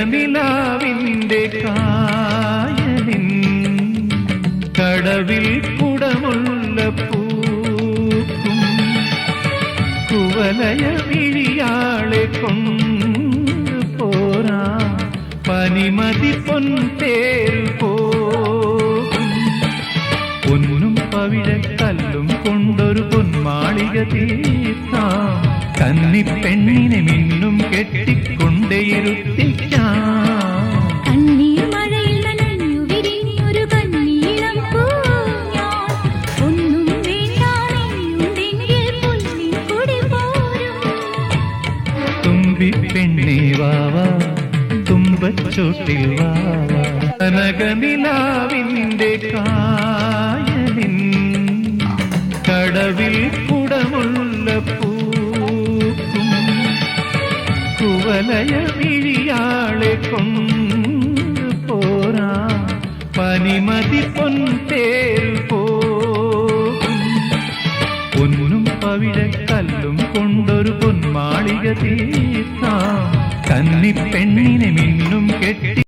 കനകനിലാവിന്റെ കായലിൻ കടവിൽ കുടമുള്ള പൂക്കും കുവലയ വിഴിയാളെ കൊണ്ടുപോരാ പനിമതി പൊൻതേരു പോകും പൊന്നും പവിഴക്കല്ലും കൊണ്ടൊരു പൊന്മാളിക തീർക്കാം കന്നിപ്പെണ്ണിനെ മിന്നും കെട്ടിക്കൊണ്ടേയിരുത്തിക്കാം കണ്ണീർ മഴയിൽ നനഞ്ഞു വിരിഞ്ഞൊരു കണ്ണീളം പൂഞ്ഞാൽ ഒന്നും വേണ്ടാണെന്നുണ്ടെങ്കിൽ പുല്ലിൻ കൊടി പോരും തുമ്പിപ്പെണ്ണേ വാവാ തുമ്പച്ചോട്ടിൽ വാവാ കനകനിലാവിന്റെ കായലിൻ കടവിൽ കുടമുള്ള പൂക്കും കുവലയ വിഴിയാളെ കൊണ്ടുപോരാ പനിമതി പൊൻതേരു പോകും പൊന്നും പവിഴക്കല്ലും കൊണ്ടൊരു പൊന്മാളിക തീർക്കാം കന്നിപ്പെണ്ണിനെ മിന്നും കെട്ടി